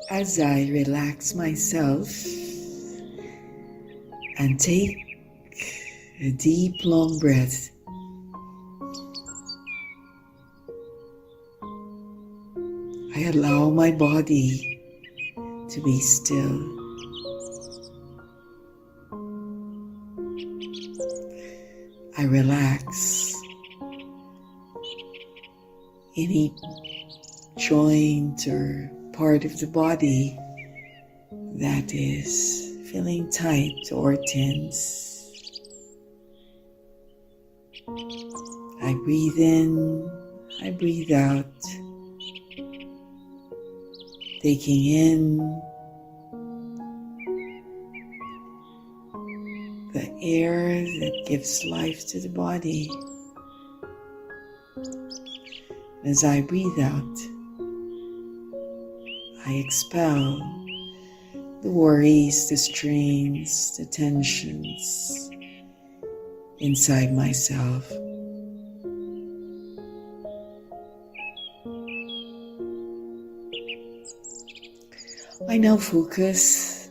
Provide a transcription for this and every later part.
as I relax myself and take a deep, long breath. I allow my body to be still. I relax any joint or part of the body that is feeling tight or tense. I breathe in, I breathe out, taking in the air that gives life to the body. As I breathe out, I expel the worries, the strains, the tensions inside myself. I now focus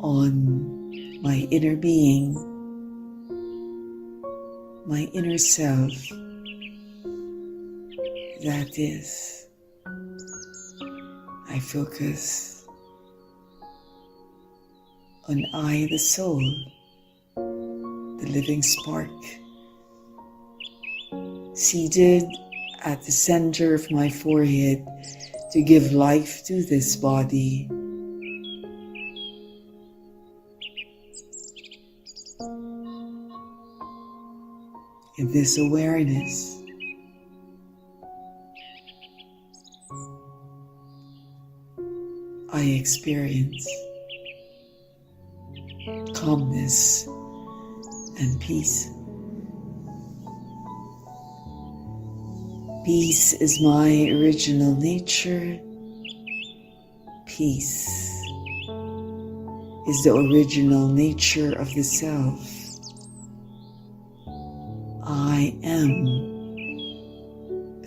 on my inner being, my inner self, that is. I focus on I, the soul, the living spark, seated at the center of my forehead to give life to this body. In this awareness, I experience calmness and peace. Peace is my original nature. Peace is the original nature of the self. I am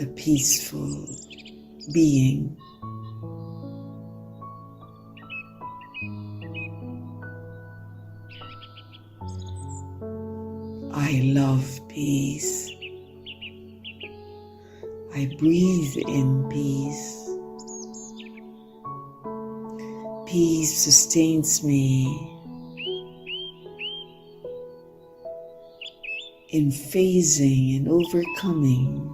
a peaceful being. I love peace. I breathe in peace. Peace sustains me in facing and overcoming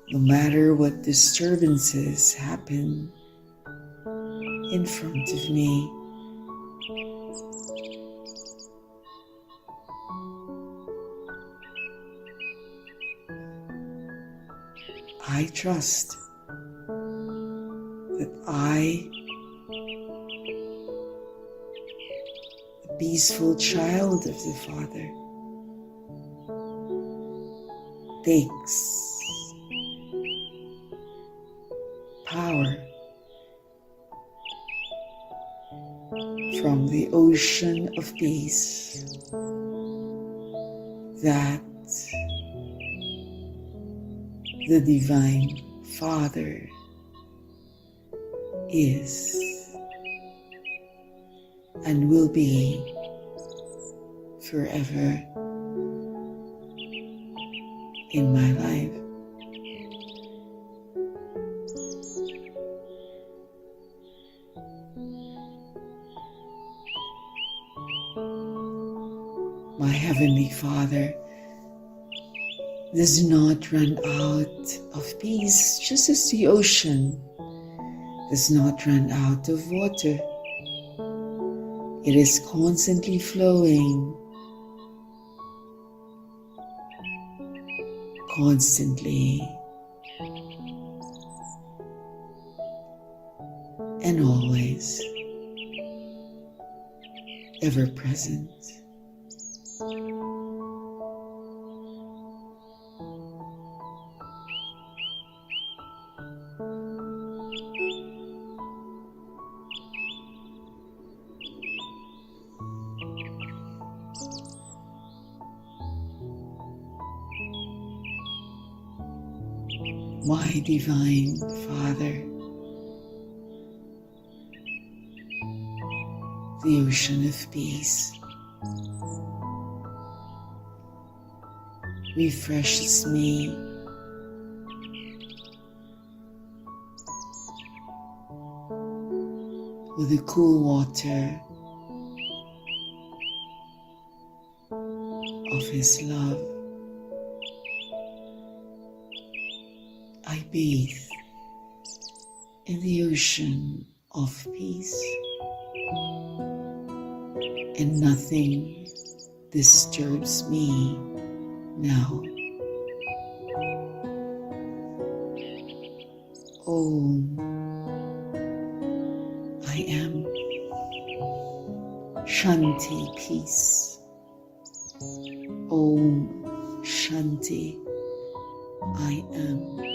no matter what disturbances happen in front of me. I trust that I, the peaceful child of the Father, takes power from the ocean of peace that the Divine Father is and will be forever in my life. My Heavenly Father does not run out of peace, just as the ocean does not run out of water. It is constantly flowing, constantly and always, ever present. my Divine Father, the ocean of peace refreshes me with the cool water of His love. I bathe in the ocean of peace, and nothing disturbs me now. Om, I am Shanti, peace. Om Shanti, I am peace.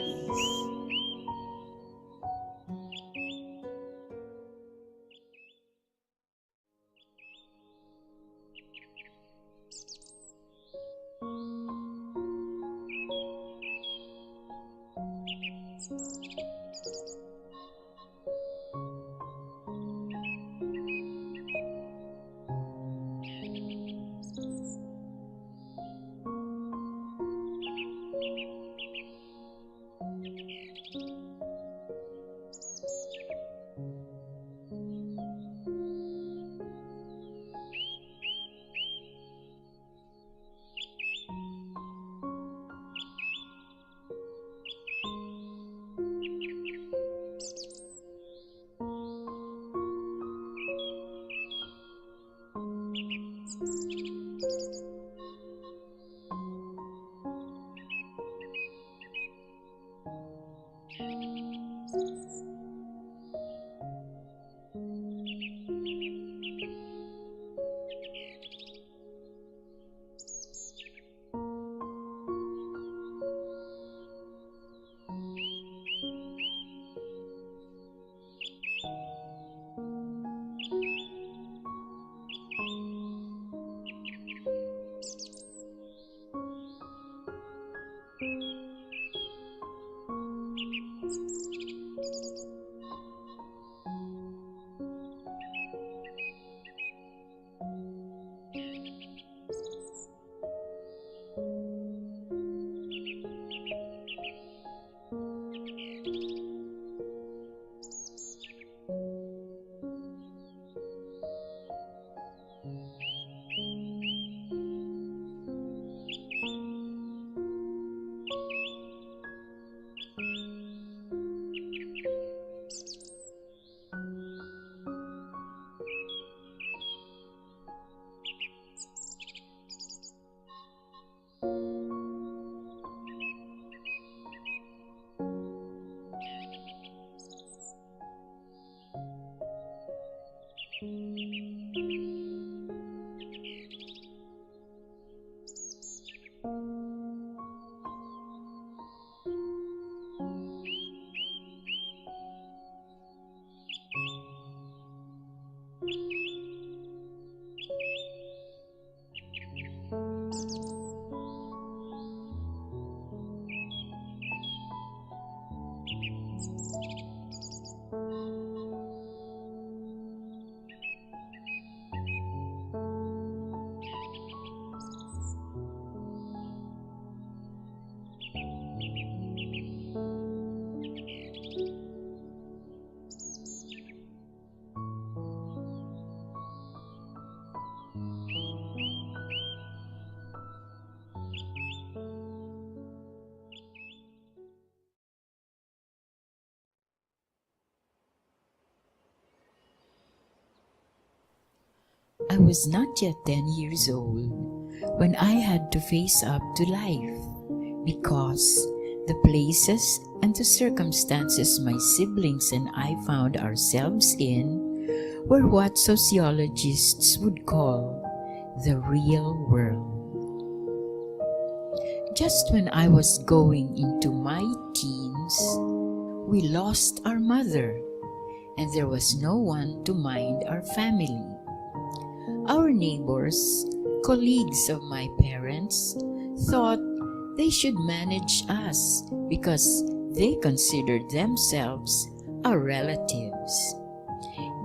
I was not yet 10 years old when I had to face up to life, because the places and the circumstances my siblings and I found ourselves in were what sociologists would call the real world. Just when I was going into my teens, we lost our mother, and there was no one to mind our family. Our neighbors, colleagues of my parents, thought they should manage us because they considered themselves our relatives.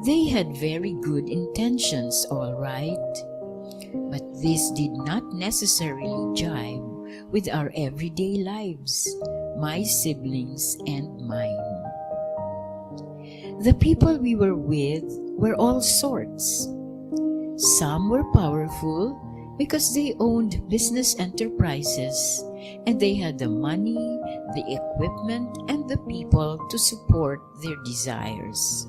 They had very good intentions, all right, but this did not necessarily jive with our everyday lives, my siblings and mine. The people we were with were all sorts. Some were powerful because they owned business enterprises and they had the money, the equipment, and the people to support their desires.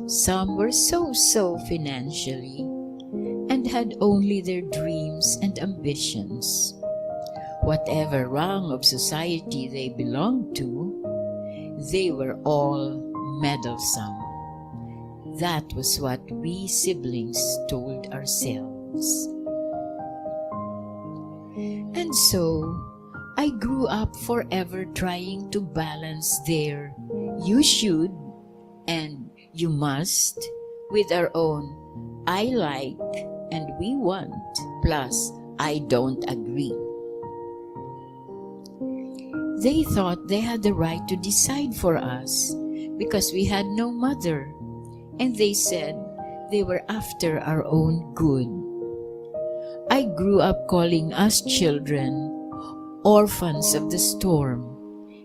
Some were so-so financially and had only their dreams and ambitions. Whatever rung of society they belonged to, they were all meddlesome. That was what we siblings told ourselves. And so, I grew up forever trying to balance their "you should" and "you must" with our own "I like" and "we want" plus "I don't agree." They thought they had the right to decide for us because we had no mother, and they said they were after our own good. I grew up calling us children orphans of the storm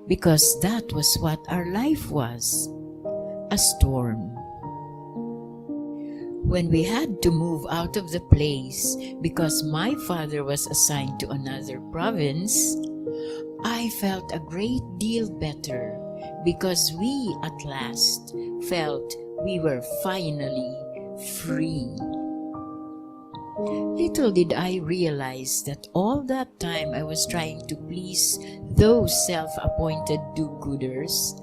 because that was what our life was, a storm. When we had to move out of the place because my father was assigned to another province, I felt a great deal better because we at last felt we were finally free. Little did I realize that all that time I was trying to please those self-appointed do-gooders,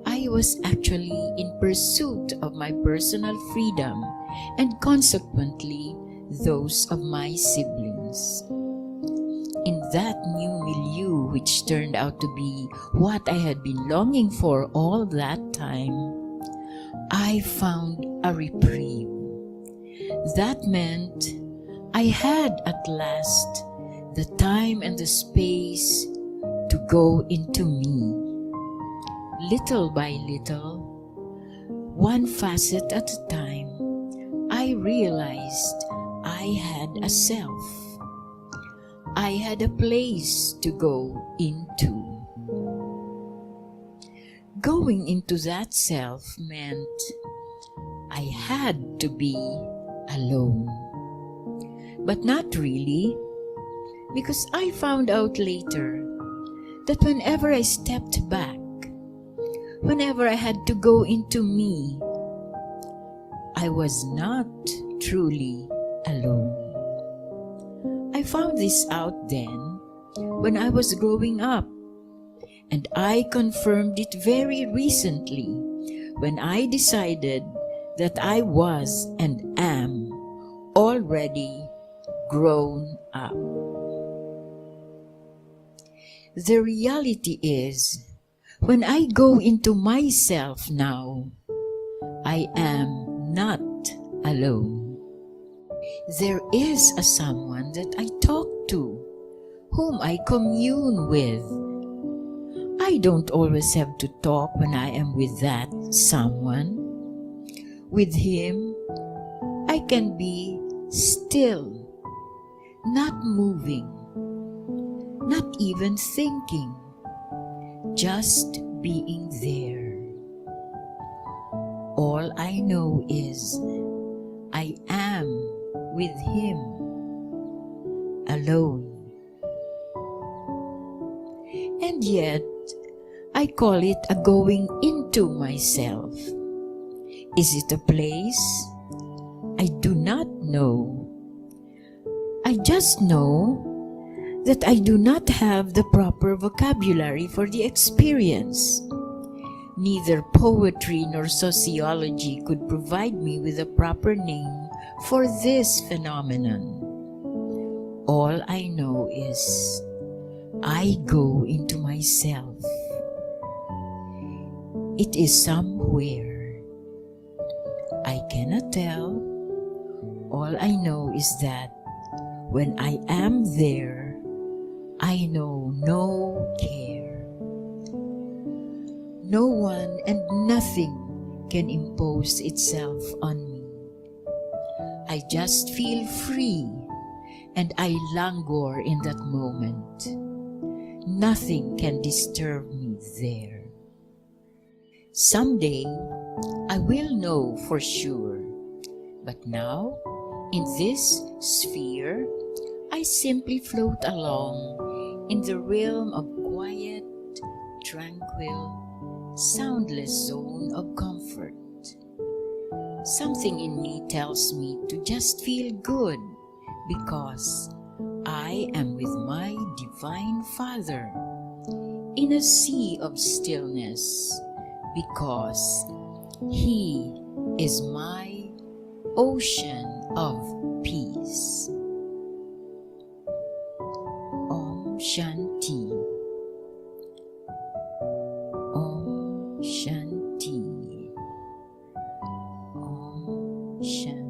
I was actually in pursuit of my personal freedom and consequently those of my siblings. In that new milieu, which turned out to be what I had been longing for all that time, I found a reprieve. That meant I had at last the time and the space to go into me. Little by little, one facet at a time, I realized I had a self. I had a place to go into. Going into that self meant I had to be alone. But not really, because I found out later that whenever I stepped back, whenever I had to go into me, I was not truly alone. I found this out then when I was growing up, and I confirmed it very recently when I decided that I was and am already grown up. The reality is, when I go into myself now, I am not alone. There is a someone that I talk to, whom I commune with. I don't always have to talk when I am with that someone. With him, I can be still, not moving, not even thinking, just being there. All I know is I am with him, alone. And yet, I call it a going into myself. Is it a place? I do not know. I just know that I do not have the proper vocabulary for the experience. Neither poetry nor sociology could provide me with a proper name for this phenomenon. All I know is I go into myself. It is somewhere. I cannot tell. All I know is that when I am there, I know no care. No one and nothing can impose itself on me. I just feel free, and I languor in that moment. Nothing can disturb me there. Someday, I will know for sure. But now, in this sphere, I simply float along in the realm of quiet, tranquil, soundless zone of comfort. Something in me tells me to just feel good because I am with my Divine Father in a sea of stillness because He is my ocean of peace. Om Shanti. Om Shanti. Om Shanti.